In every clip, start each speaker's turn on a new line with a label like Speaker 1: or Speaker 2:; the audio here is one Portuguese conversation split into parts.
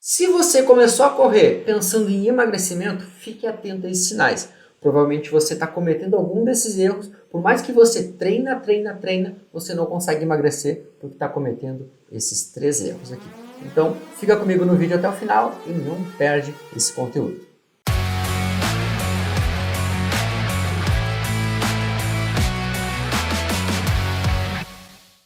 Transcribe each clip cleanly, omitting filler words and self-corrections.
Speaker 1: Se você começou a correr pensando em emagrecimento, fique atento a esses sinais. Provavelmente você está cometendo algum desses erros. Por mais que você treina, você não consegue emagrecer porque está cometendo esses 3 erros aqui. Então, fica comigo no vídeo até o final e não perde esse conteúdo.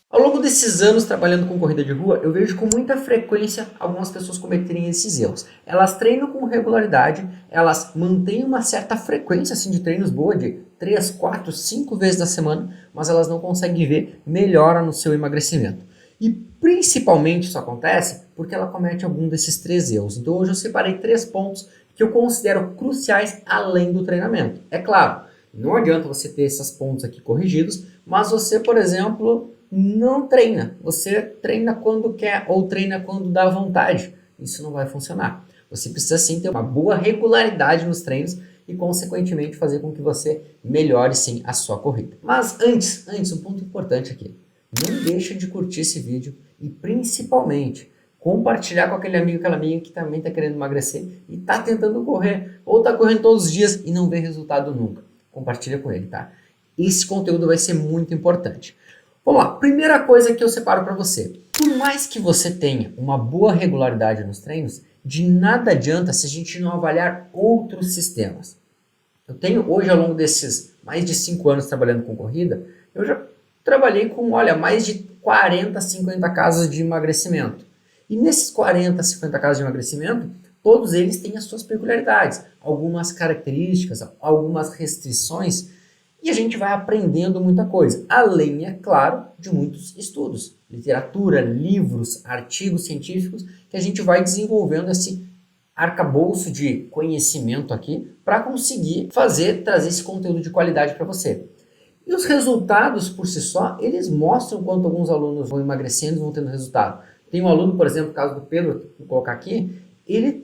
Speaker 1: Ao longo desses anos trabalhando com corrida de rua, eu vejo com muita frequência algumas pessoas cometerem esses erros. Elas treinam com regularidade, elas mantêm uma certa frequência assim, de treinos boa, de 3, 4, 5 vezes na semana, mas elas não conseguem ver melhora no seu emagrecimento. E principalmente isso acontece porque ela comete algum desses 3 erros. Então hoje eu separei 3 pontos que eu considero cruciais além do treinamento. É claro, não adianta você ter esses pontos aqui corrigidos, mas você, por exemplo, não treina. Você treina quando quer ou treina quando dá vontade. Isso não vai funcionar. Você precisa sim ter uma boa regularidade nos treinos e consequentemente fazer com que você melhore sim a sua corrida. Mas antes um ponto importante aqui. Não deixa de curtir esse vídeo e principalmente compartilhar com aquele amigo, aquela amiga que também está querendo emagrecer e está tentando correr ou está correndo todos os dias e não vê resultado nunca. Compartilha com ele, tá? Esse conteúdo vai ser muito importante. Vamos lá, primeira coisa que eu separo para você. Por mais que você tenha uma boa regularidade nos treinos, de nada adianta se a gente não avaliar outros sistemas. Eu tenho hoje, ao longo desses mais de 5 anos trabalhando com corrida, eu já trabalhei com, mais de 40, 50 casos de emagrecimento. E nesses 40, 50 casos de emagrecimento, todos eles têm as suas peculiaridades, algumas características, algumas restrições, e a gente vai aprendendo muita coisa, além, é claro, de muitos estudos, literatura, livros, artigos científicos, que a gente vai desenvolvendo esse arcabouço de conhecimento aqui para conseguir trazer esse conteúdo de qualidade para você. E os resultados por si só, eles mostram quanto alguns alunos vão emagrecendo e vão tendo resultado. Tem um aluno, por exemplo, no caso do Pedro, vou colocar aqui, ele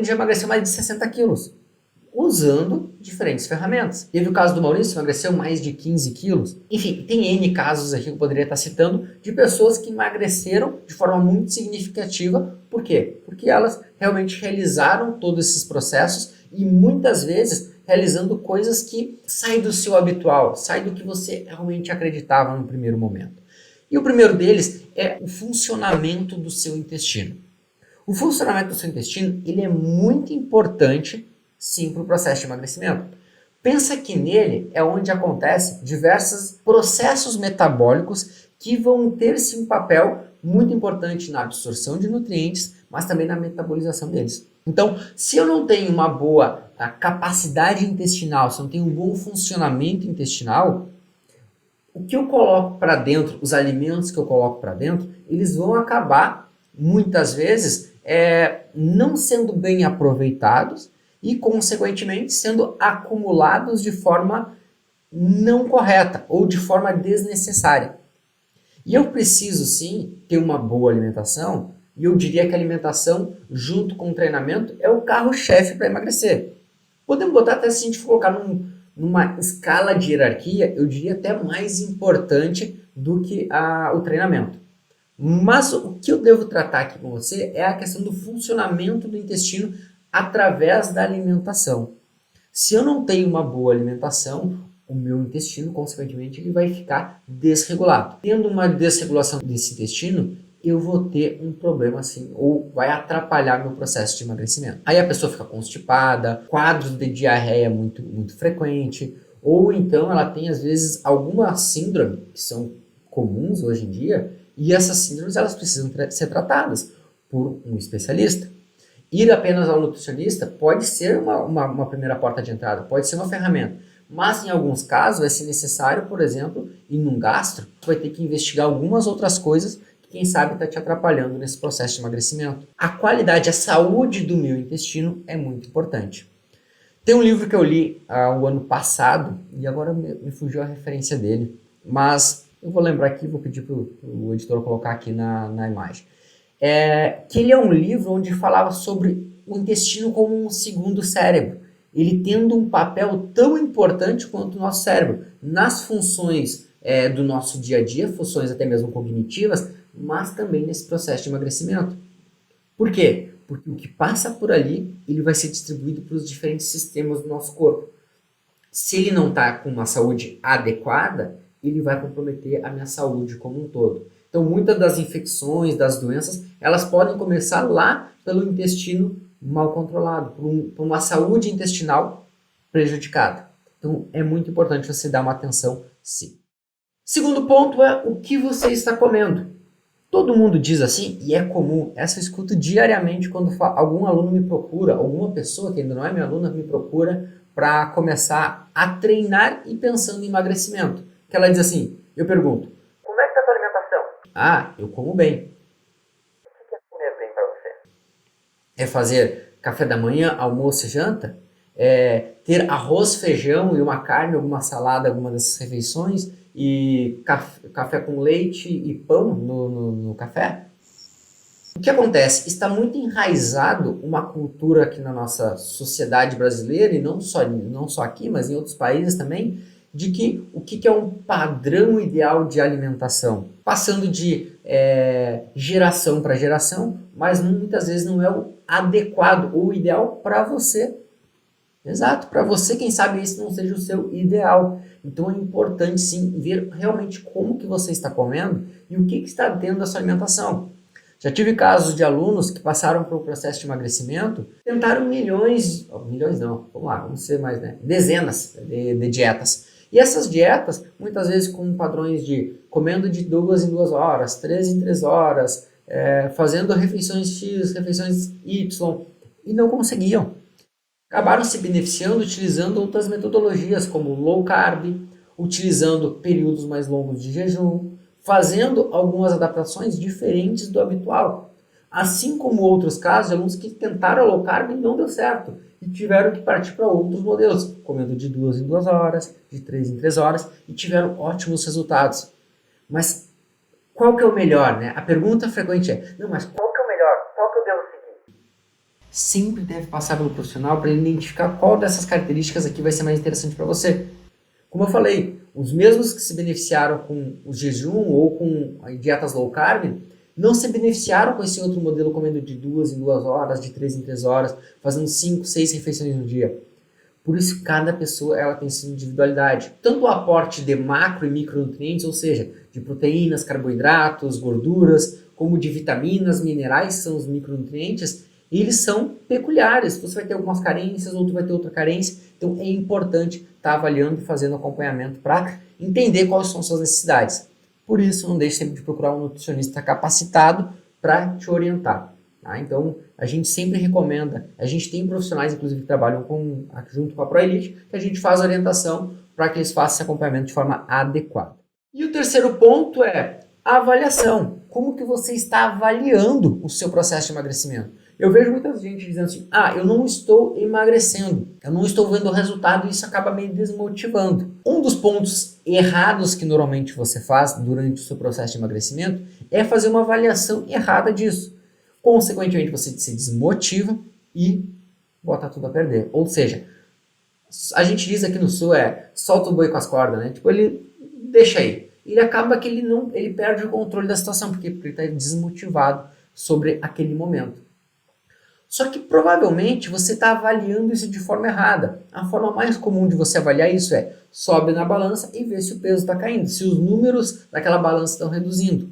Speaker 1: já emagreceu mais de 60 quilos, usando diferentes ferramentas. Teve o caso do Maurício, emagreceu mais de 15 quilos. Enfim, tem N casos aqui que eu poderia estar citando de pessoas que emagreceram de forma muito significativa. Por quê? Porque elas realmente realizaram todos esses processos e muitas vezes realizando coisas que saem do seu habitual, saem do que você realmente acreditava no primeiro momento. E o primeiro deles é o funcionamento do seu intestino. O funcionamento do seu intestino ele é muito importante sim para o processo de emagrecimento. Pensa que nele é onde acontecem diversos processos metabólicos que vão ter sim um papel muito importante na absorção de nutrientes, mas também na metabolização deles. Então, se eu não tenho uma boa capacidade intestinal, se eu não tenho um bom funcionamento intestinal, o que eu coloco para dentro, os alimentos que eu coloco para dentro, eles vão acabar, muitas vezes, não sendo bem aproveitados e, consequentemente, sendo acumulados de forma não correta ou de forma desnecessária. E eu preciso, sim, ter uma boa alimentação, e eu diria que a alimentação, junto com o treinamento, é o carro-chefe para emagrecer. Podemos botar até, se a gente colocar numa escala de hierarquia, eu diria até mais importante do que o treinamento. Mas o que eu devo tratar aqui com você é a questão do funcionamento do intestino através da alimentação. Se eu não tenho uma boa alimentação, o meu intestino, consequentemente, ele vai ficar desregulado. Tendo uma desregulação desse intestino, eu vou ter um problema assim, ou vai atrapalhar meu processo de emagrecimento. Aí a pessoa fica constipada, quadros de diarreia muito, muito frequente, ou então ela tem, às vezes, alguma síndrome, que são comuns hoje em dia, e essas síndromes elas precisam ser tratadas por um especialista. Ir apenas ao nutricionista pode ser uma primeira porta de entrada, pode ser uma ferramenta. Mas em alguns casos vai ser necessário, por exemplo, ir num gastro, vai ter que investigar algumas outras coisas que quem sabe está te atrapalhando nesse processo de emagrecimento. A qualidade, a saúde do meu intestino é muito importante. Tem um livro que eu li o ano passado, e agora me fugiu a referência dele, mas eu vou lembrar aqui, vou pedir para o editor colocar aqui na imagem. Que ele é um livro onde falava sobre o intestino como um segundo cérebro. Ele tendo um papel tão importante quanto o nosso cérebro, nas funções do nosso dia a dia, funções até mesmo cognitivas, mas também nesse processo de emagrecimento. Por quê? Porque o que passa por ali, ele vai ser distribuído para os diferentes sistemas do nosso corpo. Se ele não está com uma saúde adequada, ele vai comprometer a minha saúde como um todo. Então, muitas das infecções, das doenças, elas podem começar lá pelo intestino mal controlado, por uma saúde intestinal prejudicada. Então, é muito importante você dar uma atenção, sim. Segundo ponto é o que você está comendo. Todo mundo diz assim, e é comum, essa eu escuto diariamente quando algum aluno me procura, alguma pessoa que ainda não é minha aluna me procura para começar a treinar e pensando em emagrecimento. Que ela diz assim, eu pergunto, como é que está a tua alimentação? Ah, eu como bem. O que é comer bem para você? É fazer café da manhã, almoço e janta? É ter arroz, feijão e uma carne, alguma salada, alguma dessas refeições? E café com leite e pão no café? O que acontece? Está muito enraizado uma cultura aqui na nossa sociedade brasileira, e não só aqui, mas em outros países também, de que o que é um padrão ideal de alimentação, passando de geração para geração, mas muitas vezes não é o adequado ou o ideal para você. Exato, para você, quem sabe esse não seja o seu ideal. Então é importante sim ver realmente como que você está comendo e o que está dentro da sua alimentação. Já tive casos de alunos que passaram por um processo de emagrecimento, tentaram milhões não, vamos lá, vamos ser mais, né? Dezenas de dietas. E essas dietas, muitas vezes com padrões de comendo de 2 em 2 horas, 3 em 3 horas, fazendo refeições X, refeições Y, e não conseguiam. Acabaram se beneficiando utilizando outras metodologias, como low carb, utilizando períodos mais longos de jejum, fazendo algumas adaptações diferentes do habitual. Assim como outros casos de alunos que tentaram low carb e não deu certo, e tiveram que partir para outros modelos, comendo de 2 em 2 horas, de 3 em 3 horas, e tiveram ótimos resultados. Mas qual que é o melhor, né? A pergunta frequente é, não, mas qual que é o melhor? Qual que eu devo seguir? Sempre deve passar pelo profissional para ele identificar qual dessas características aqui vai ser mais interessante para você. Como eu falei, os mesmos que se beneficiaram com o jejum ou com dietas low carb, não se beneficiaram com esse outro modelo comendo de 2 em 2 horas, de 3 em 3 horas, fazendo 5, 6 refeições no dia. Por isso, cada pessoa ela tem sua individualidade. Tanto o aporte de macro e micronutrientes, ou seja, de proteínas, carboidratos, gorduras, como de vitaminas, minerais, são os micronutrientes, eles são peculiares. Você vai ter algumas carências, outro vai ter outra carência. Então, é importante estar avaliando e fazendo acompanhamento para entender quais são suas necessidades. Por isso, não deixe sempre de procurar um nutricionista capacitado para te orientar. Tá? Então, a gente sempre recomenda, a gente tem profissionais, inclusive, que trabalham junto com a ProElite, que a gente faz orientação para que eles façam esse acompanhamento de forma adequada. E o terceiro ponto é a avaliação. Como que você está avaliando o seu processo de emagrecimento? Eu vejo muita gente dizendo assim, eu não estou emagrecendo, eu não estou vendo o resultado e isso acaba me desmotivando. Um dos pontos errados que normalmente você faz durante o seu processo de emagrecimento é fazer uma avaliação errada disso. Consequentemente, você se desmotiva e bota tudo a perder. Ou seja, a gente diz aqui no Sul solta o boi com as cordas, né? Tipo, ele deixa aí. Ele acaba que ele perde o controle da situação, porque ele está desmotivado sobre aquele momento. Só que provavelmente você está avaliando isso de forma errada. A forma mais comum de você avaliar isso é sobe na balança e vê se o peso está caindo, se os números daquela balança estão reduzindo.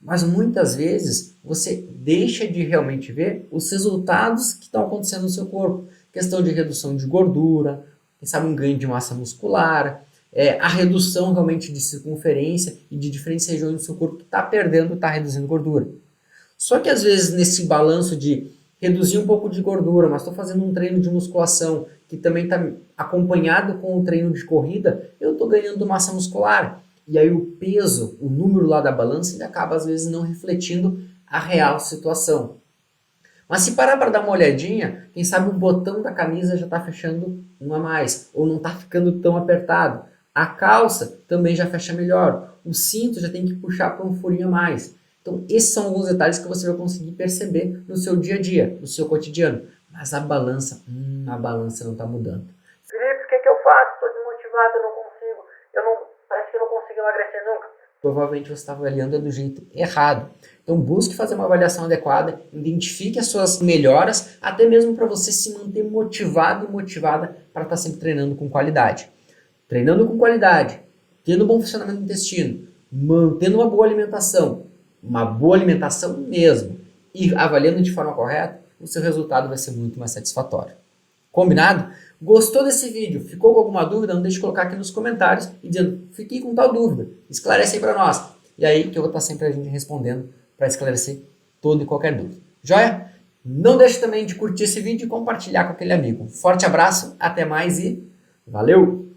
Speaker 1: Mas muitas vezes você deixa de realmente ver os resultados que estão acontecendo no seu corpo. Questão de redução de gordura, quem sabe um ganho de massa muscular, a redução realmente de circunferência e de diferentes regiões do seu corpo que está perdendo, está reduzindo gordura. Só que às vezes nesse balanço de reduzir um pouco de gordura, mas estou fazendo um treino de musculação que também está acompanhado com um treino de corrida, eu estou ganhando massa muscular. E aí o peso, o número lá da balança, ele acaba às vezes não refletindo a real situação. Mas se parar para dar uma olhadinha, quem sabe o botão da camisa já está fechando um a mais, ou não está ficando tão apertado. A calça também já fecha melhor, o cinto já tem que puxar para um furinho a mais. Então esses são alguns detalhes que você vai conseguir perceber no seu dia a dia, no seu cotidiano. Mas a balança não está mudando. Felipe, o que eu faço? Estou desmotivado, eu não consigo, parece que eu não consigo emagrecer nunca. Provavelmente você está avaliando do jeito errado. Então busque fazer uma avaliação adequada, identifique as suas melhoras, até mesmo para você se manter motivado e motivada para estar sempre treinando com qualidade. Treinando com qualidade, tendo bom funcionamento do intestino, mantendo uma boa alimentação mesmo, e avaliando de forma correta, o seu resultado vai ser muito mais satisfatório. Combinado? Gostou desse vídeo? Ficou com alguma dúvida? Não deixe de colocar aqui nos comentários e dizendo, fiquei com tal dúvida, esclarece aí para nós. E aí que eu vou estar sempre a gente respondendo para esclarecer toda e qualquer dúvida. Joia? Não deixe também de curtir esse vídeo e compartilhar com aquele amigo. Forte abraço, até mais e valeu!